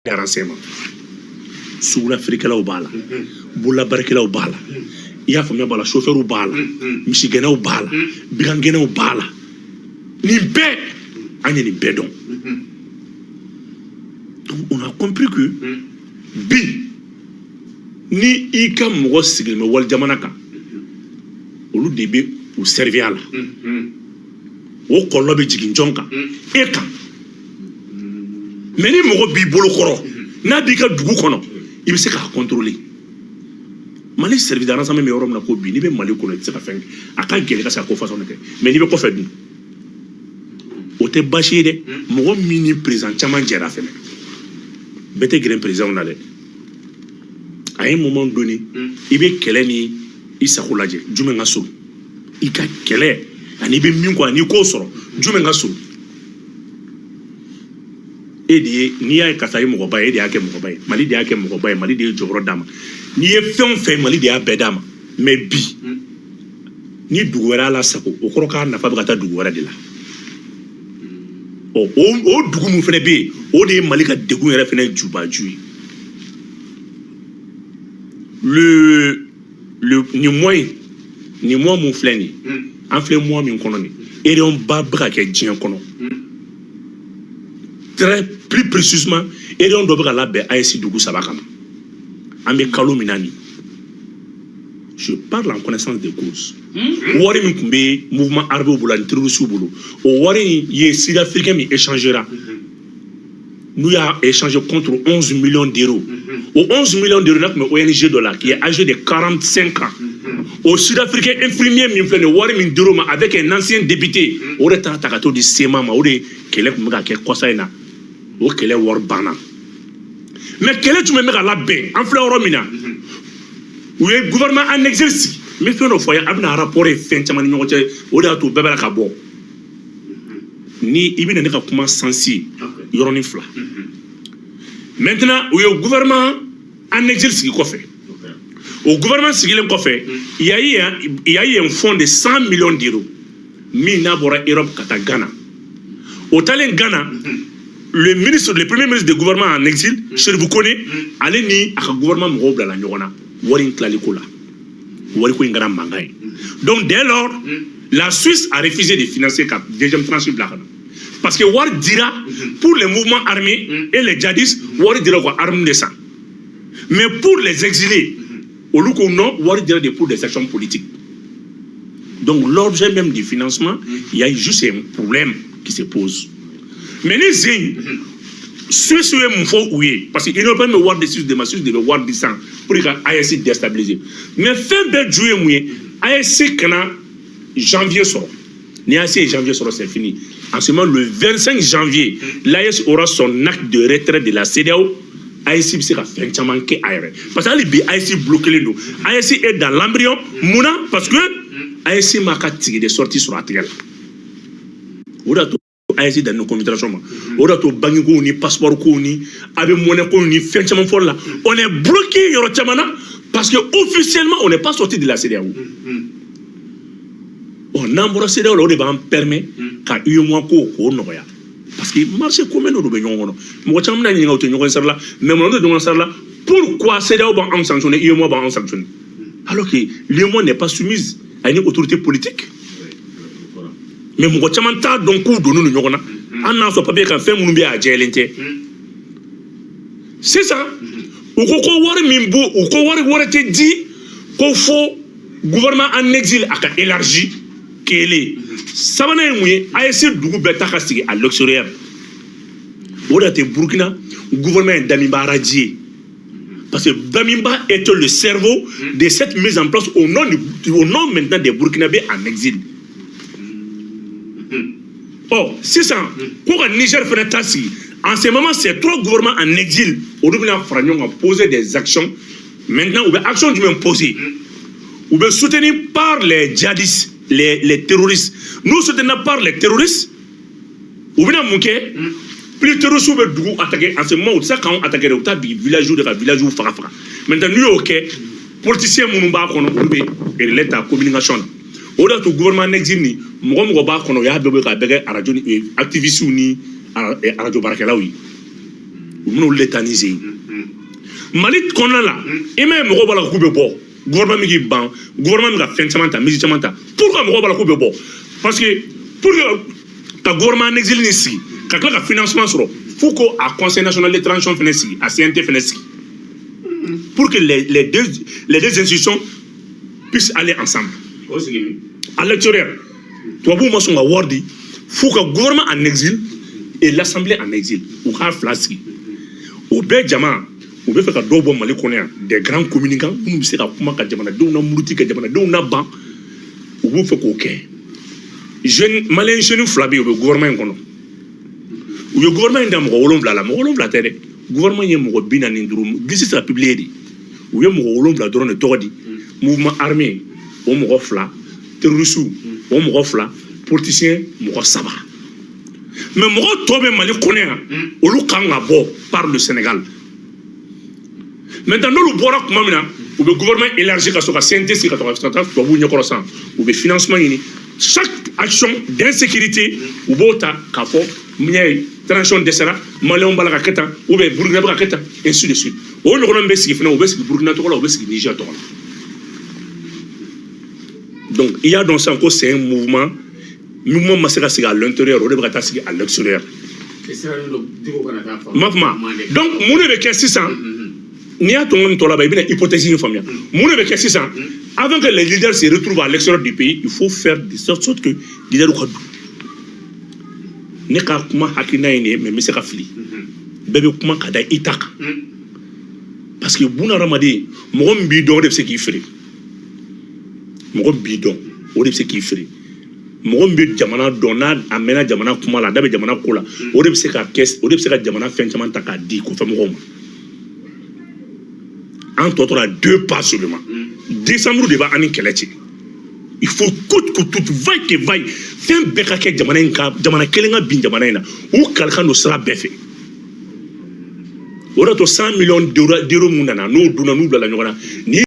renseignement sous l'Afrique là au bala boula barke là au bala il y a famille bala chauffeur au bala michigana au bala bigangena au bala nimbe anya nimbe donc on a compris que bi ni ika mo sigil me wal jamana ka olu debe ou servir là o kollo be jigin jonka e ka mais ni mo bi bolo koro na bi ka dugu kono il se ka contrôler mali servir dans ensemble me yorom na ko bi ni be mali kono se ka fen aka gele ka sa ko façon ke mais ni be ko fait du o te bashi de mo mini président chama jera fe bete grand président na de à un moment donné il be kele ni isa khulaje jume ngaso ika kele ani be min ko ani ko soro jume ngaso edi ni ya kasai mo ba edi ake mo ba mali de ake mo ba mali de jobro dama ni e fe mali de abedama mais bi ni duguwara la sako o koro ka na fa bata duguwara de la o dugu mu fene be o de mali ka degun yere fene juba jui le ni moi mon fleni en flé moi min kono ni et on ba bra ke djien kono très plus précisément et on doit la be ASC dugu sabakama ambe kalo minani je parle en connaissance de cause wari min kumbe mouvement armé bulan terroriste bulu o wari ye sud-africain mi échangera nous a échangé contre 11 millions d'euros. Au 11 millions d'euros, nous avons ONG dollar qui est âgé de 45 ans. Au Sud-Africain infirmier, avec un ancien député, on est en train de se faire des quel est Warbana. Mais quel est la baie en fleur romina? Où le gouvernement en exercice. Mais fait nos foyers, un rapport et fin de on a tout bébé à bon. Ni ibine ne ka kuma sensi yoroni fla maintenant au gouvernement en exercice ko fait au gouvernement sigilem ko fait il y a eu un fonds de 100 millions d'euros mi na bora Europe kata Ghana au talent Ghana le premier ministre du gouvernement en exil je vous connais allez ni à gouvernement mo bla la nyona wori klaliko la wori ko ngara mangay donc dès lors la Suisse a refusé de financer la deuxième tranche de la parce que War dira pour les mouvements armés et les djihadistes, War dira quoi armes de sang. Mais pour les exilés, au lieu qu'on non, War dira pour des actions politiques. Donc l'objet même du financement, il y a juste un problème qui se pose. Mais les gens, ceux qui sont oui, parce qu'ils n'ont pas me voir des Suisses de ma Suisse de voir du sang pour que l'ASC déstabiliser. Mais fin de juillet, ASC kana janvier sort. L'ASC janvier sort, c'est fini. En ce moment, le 25 janvier, l'AS aura son acte de retrait de la CEDEAO. ASC sera fait un peu aéré. Parce que l'ASC bloque les nous. ASC est dans l'embryon. Mouna, parce que ASC m'a tiré des sorties sur la terre. On a tout ASC dans nos communications. On a tout bangi ni passeport ni avec monnaie ni fait un peu là. On est bloqué parce que officiellement on n'est pas sorti de la CEDEAO. On a embrassé là, on va permettre qu'à UMOA ko noya parce que marché commun no be nyongo no mo cham na nyinga to nyongo sarla mais mo do nyongo sarla pourquoi CEDEAO ba en sanctionner UMOA ba en sanctionner alors que l'UMOA n'est pas soumise à une autorité politique mais mo cham ta donc ko do no nyongo na an so papier ka fait munu bi a jelente c'est ça ou ko war mimbo ou ko war te di ko fo gouvernement en exil aka élargi Kélé. Savana Mouye a essayé de gouverner à l'extérieur. Au Burkina, le gouvernement d'Amimba radié. Parce que Damimba est le cerveau de cette mise en place au nom maintenant des Burkinabés en exil. Oh, c'est ça. Pour le Niger fait tassi. En ce moment, c'est trois gouvernements en exil. Au Burkina Faso a posé des actions. Maintenant, ou bien actions du même posées. Ou bien soutenues par les djihadistes. Les terroristes. Nous soutenons par les terroristes. Ou bien mouké, plus les terroristes sont attaqués en ce moment où ça quand on attaque le village ou village ou fara. Maintenant nous ok, politiciens moumba kono oube et l'état communication. Au delà du gouvernement exil ni, moi ba kono ya bebe ka bege arajo activiste ni arajo barakelawi. u bɛna olu létaniser Mali kɔnɔna la i m'a ye mɔgɔw b'a la k'u bɛ bɔ gouvernement min k'i ban gouvernement min ka fɛn caman ta mesure caman ta pourquoi mɔgɔw b'a la k'u bɛ bɔ parce que pour que ka gouvernement en exil ni sigi ka tila ka financement sɔrɔ faut que a conseil national de transition fɛnɛ sigi a CNT fɛnɛ sigi pour que les deux institutions puissent aller ensemble à l'extérieur tubabuw ma sɔn ka wari di faut que gouvernement en exil et l'assemblée en exil u k'a fila sigi o bɛɛ jama u bɛ fɛ ka dɔw bɔ Mali kɔnɔ yan des grands communicants minnu bɛ se ka kuma ka jamanadenw na muruti ka jamanadenw na ban u b'u fɛ k'o kɛ jeune malien jeune fila bɛ yen u bɛ gouvernement in kɔnɔ u ye gouvernement in da mɔgɔ 7 la mɔgɔ 7 tɛ dɛ gouvernement in ye mɔgɔ 45 gisi sera publier de u ye mɔgɔ 7 dɔrɔn de tɔgɔ di mouvement armé o mɔgɔ 2 terroristes o mɔgɔ 2 politiciens mɔgɔ 3 mais mɔgɔ tɔ bɛ Mali kɔnɔ yan olu kan ka bɔ par le Sénégal maintenant n'olu bɔra tuma min na u bɛ gouvernement élargi ka sɔrɔ ka CNT sigi ka taa tubabuw ɲɛkɔrɔ san u bɛ financement ɲini chaque action d'insécurité u b'o ta k'a fɔ min ye transition dɛsɛra maliyɛnw b'a la ka kɛ tan ou bien Burkina bɛ ka kɛ tan ainsi de suite o ɲɔgɔnna bɛ sigi fana u bɛ sigi Burkina tɔgɔ la u bɛ sigi Niger tɔgɔ la donc il y a donc ça ko c'est un mouvement ma se ka sigi à l'intérieur o de bɛ ka taa sigi à l'extérieur ma kuma donc mun de bɛ kɛ sisan n'i y'a tɔngɔn tɔ laban i bɛna hypothèse in faamuya mun de bɛ kɛ sisan avant que les leaders se retrouvent à l'extérieur du pays il faut faire de sorte que leaders ka don ne ka kuma hakilina ye nin ye mais n bɛ se ka fili bɛɛ bɛ kuma ka da i ta kan parce que bunahadamaden mɔgɔ min b'i dɔn o de bɛ se k'i feere mɔgɔ min b'i dɔn o de bɛ se k'i feere mɔgɔ min bɛ jamana dɔn n'a a mɛnna jamana kuma la a da bɛ jamana ko la o de bɛ se ka kɛ o de bɛ se ka jamana fɛn caman ta k'a di kɔfɛ mɔgɔw ma an tɔ tora 2 pas seulement décembre de b'a ani kɛlɛ cɛ il faut coûte que coûte vaille que vaille fɛn bɛɛ ka kɛ jamana in ka jamana kelen ka bin jamana in na u kalikan don sira bɛɛ fɛ o de y'a to 100 millions d'euros mun nana n'o donna n'u bilala ɲɔgɔn na